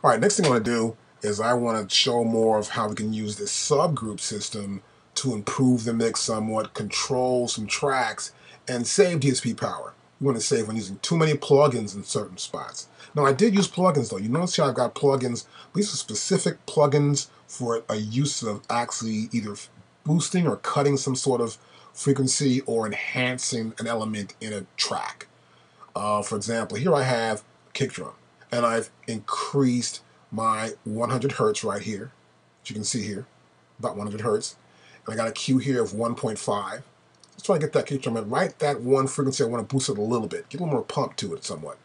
All right, next thing I want to do is I want to show more of how we can use this subgroup system to improve the mix somewhat, control some tracks, and save DSP power. You want to save when using too many plugins in certain spots. Now, I did use plugins, though. You notice here I've got plugins. These are specific plugins for a use of actually either boosting or cutting some sort of frequency or enhancing an element in a track. For example, here I have a kick drum, and I've increased my 100 hertz right here, as you can see here, about 100 hertz. And I got a Q here of 1.5. Let's try to get that kick drum at right that one frequency. I want to boost it a little bit, get a little more pump to it somewhat.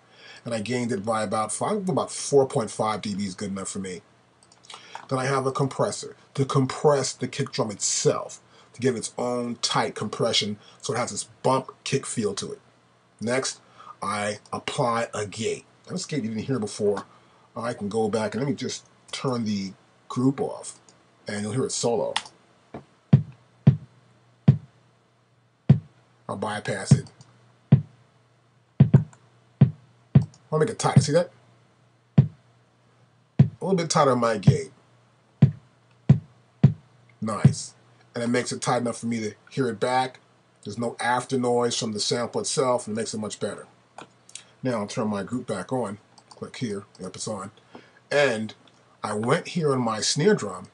And I gained it by about 4.5 dB is good enough for me. Then I have a compressor to compress the kick drum itself, to give its own tight compression so it has this bump kick feel to it. Next, I apply a gate. Now, this gate you didn't hear before. I can go back and let me just turn the group off, and you'll hear it solo. I'll bypass it. I'll make it tighter. See that? A little bit tighter on my gate. Nice. And it makes it tight enough for me to hear it back. There's no after noise from the sample itself, and it makes it much better. Now I'll turn my group back on. Click here. Yep, it's on. And I went here on my snare drum.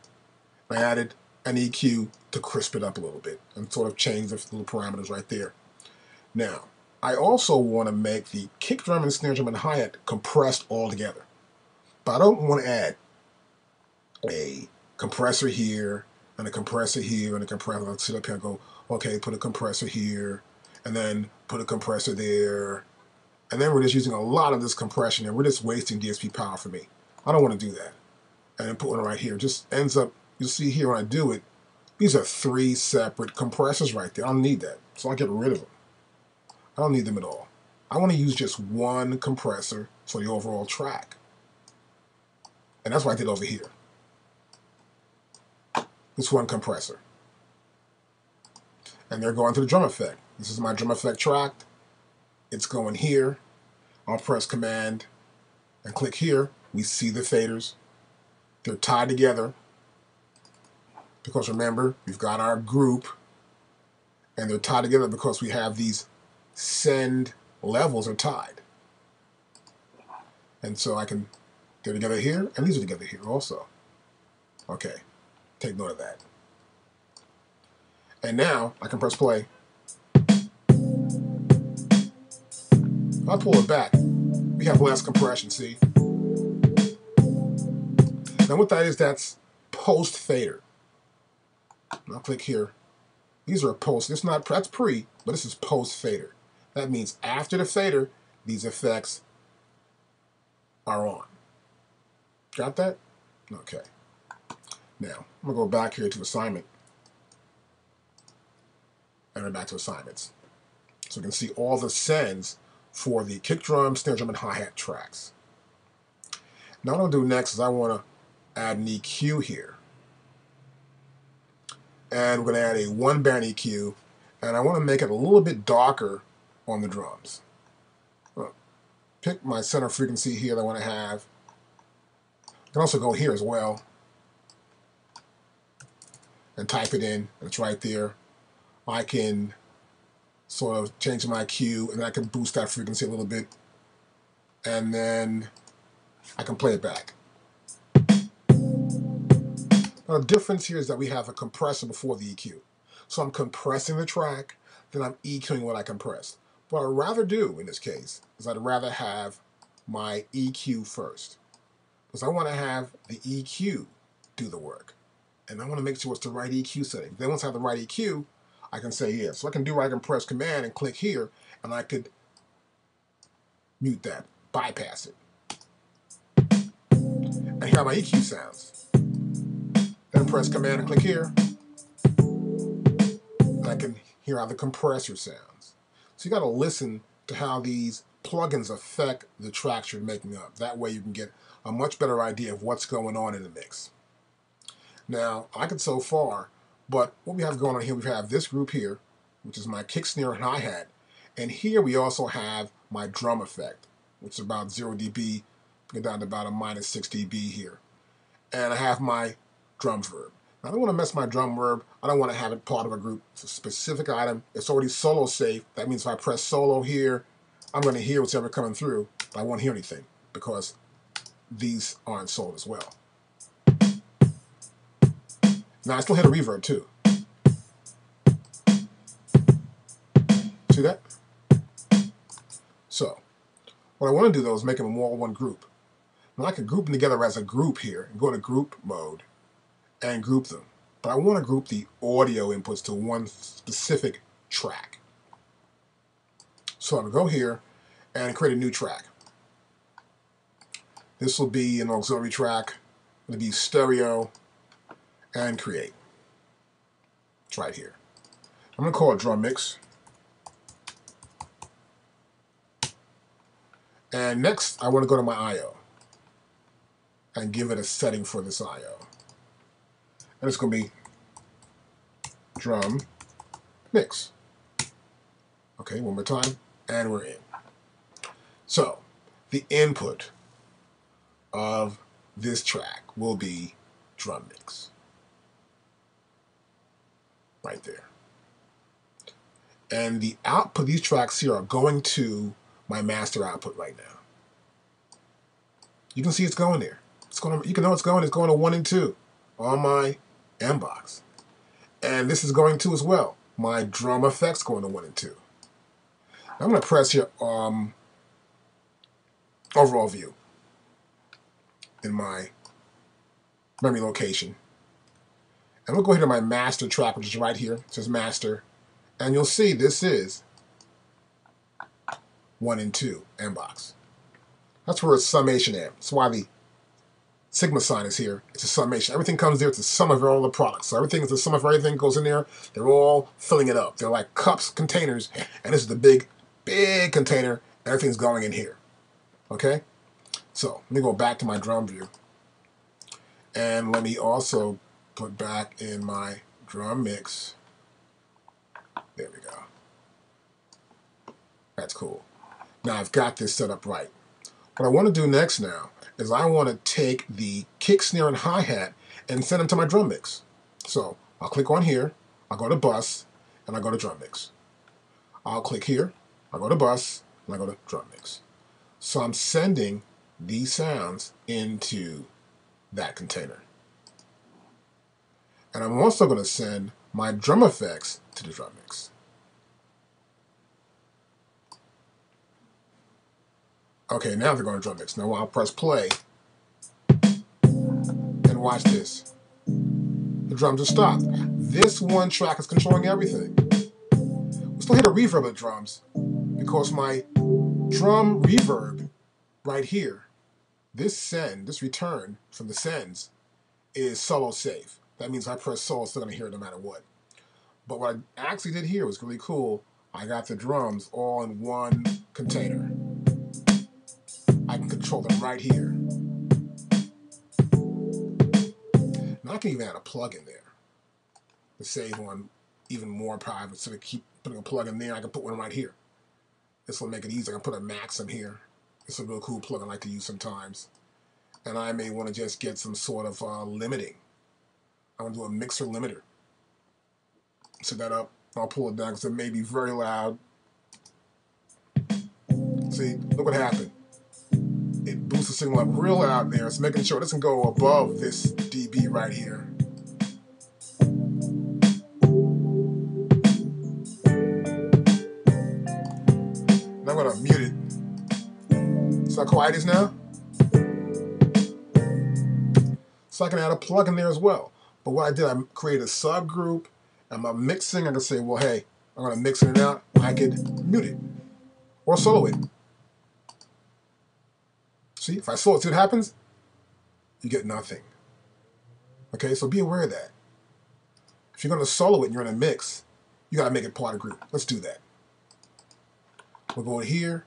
I added an EQ to crisp it up a little bit and sort of change the little parameters right there. Now, I also want to make the kick drum and snare drum and hi-hat compressed all together. But I don't want to add a compressor here and a compressor here and a compressor. I'll sit up here and go, okay, put a compressor here and then put a compressor there. And then we're just using a lot of this compression and we're just wasting DSP power for me. I don't want to do that. And then put one right here. Just ends up, you'll see here when I do it, these are 3 separate compressors right there. I don't need that. So I get rid of them. I don't need them at all. I want to use just one compressor for the overall track. And that's what I did over here. This one compressor. And they're going to the drum effect. This is my drum effect track. It's going here. I'll press Command and click here. We see the faders. They're tied together. Because remember, we've got our group. And they're tied together because we have these send levels are tied. And so I can, they're together here, and these are together here also. Okay, take note of that. And now I can press play. I'll pull it back. We have less compression, see? Now what that is, that's post fader. I'll click here. These are post, it's not, that's pre, but this is post fader. That means after the fader, these effects are on. Got that? Okay. Now, I'm going to go back here to assignment. And then back to assignments. So you can see all the sends for the kick drum, snare drum, and hi-hat tracks. Now what I'll do next is I want to add an EQ here. And we're going to add a 1-band EQ. And I want to make it a little bit darker on the drums. Pick my center frequency here that I want to have. I can also go here as well and type it in. It's right there. I can sort of change my Q and I can boost that frequency a little bit. And then I can play it back. Now the difference here is that we have a compressor before the EQ. So I'm compressing the track, then I'm EQing what I compressed. What I'd rather do in this case is I'd rather have my EQ first. Because I want to have the EQ do the work. And I want to make sure it's the right EQ setting. Then once I have the right EQ, I can say yes. So I can do where I can press Command and click here, and I could mute that, bypass it. And here are my EQ sounds. Then press Command and click here, and I can hear how the compressor sounds. So you got to listen to how these plugins affect the tracks you're making up. That way you can get a much better idea of what's going on in the mix. Now, I could so far, but what we have going on here, we have this group here, which is my kick, snare, and hi-hat. And here we also have my drum effect, which is about 0 dB Get down to about a minus 6 dB here. And I have my drum verb. Now, I don't want to mess my drum verb. I don't want to have it part of a group. It's a specific item. It's already solo safe. That means if I press solo here, I'm going to hear what's ever coming through, but I won't hear anything because these aren't soloed as well. Now, I still hit a reverb too. See that? So, what I want to do though is make them all one group. Now I can group them together as a group here and go to group mode and group them. But I want to group the audio inputs to one specific track. So I'm going to go here and create a new track. This will be an auxiliary track. It'll be stereo and create. It's right here. I'm going to call it drum mix. And next, I want to go to my I/O and give it a setting for this I/O. And it's going to be drum mix. Okay, one more time, and we're in. So, the input of this track will be drum mix. Right there. And the output, these tracks here are going to my master output right now. You can see it's going there. It's going to, you can know it's going to 1 and 2 on my M box. And this is going to as well. My drum effects going to 1 and 2. I'm going to press here overall view in my memory location. And we'll go here to my master track, which is right here. It says master. And you'll see this is 1 and 2 M box. That's where it's summation M. That's why the sigma sign is here. It's a summation. Everything comes there. It's the sum of all the products. So everything is the sum of everything goes in there. They're all filling it up. They're like cups, containers, and this is the big container. Everything's going in here. Okay? So let me go back to my drum view. And let me also put back in my drum mix. There we go. That's cool. Now I've got this set up right. What I want to do next now is I want to take the kick, snare, and hi-hat and send them to my drum mix. So I'll click on here, I'll go to bus, and I'll go to drum mix. I'll click here, I'll go to bus, and I'll go to drum mix. So I'm sending these sounds into that container. And I'm also going to send my drum effects to the drum mix. Okay, now they're going to drum mix. Now I'll press play and watch this. The drums are stopped. This one track is controlling everything. We still hit a reverb of the drums because my drum reverb right here, this return from the sends is solo safe. That means if I press solo, it's still going to hear it no matter what. But what I actually did here was really cool. I got the drums all in one container. I can control them right here. Now I can even add a plug in there to save on even more power. Instead of keep putting a plug in there, I can put one right here. This will make it easy. I can put a Maxim here. It's a real cool plug I like to use sometimes. And I may want to just get some sort of limiting. I want to do a mixer limiter. Set that up. I'll pull it down because it may be very loud. See, look what happened. It boosts the signal up real loud there. It's making sure it doesn't go above this dB right here. And I'm going to mute it. See how quiet it is now? So I can add a plug in there as well. But what I did, I created a subgroup. And my mixing, I can say, well, hey, I'm going to mix it out. I could mute it or solo it. See, if I solo it, see what happens? You get nothing. Okay, so be aware of that. If you're going to solo it and you're in a mix, you got to make it part of group. Let's do that. We'll go here.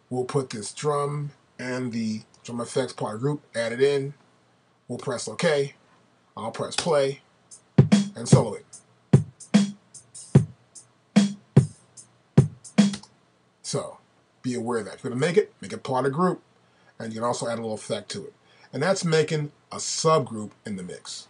We'll put this drum and the drum effects part of group, add it in. We'll press OK. I'll press play and solo it. So be aware of that. If you're going to make it part of group. and you can also add a little effect to it. And that's making a subgroup in the mix.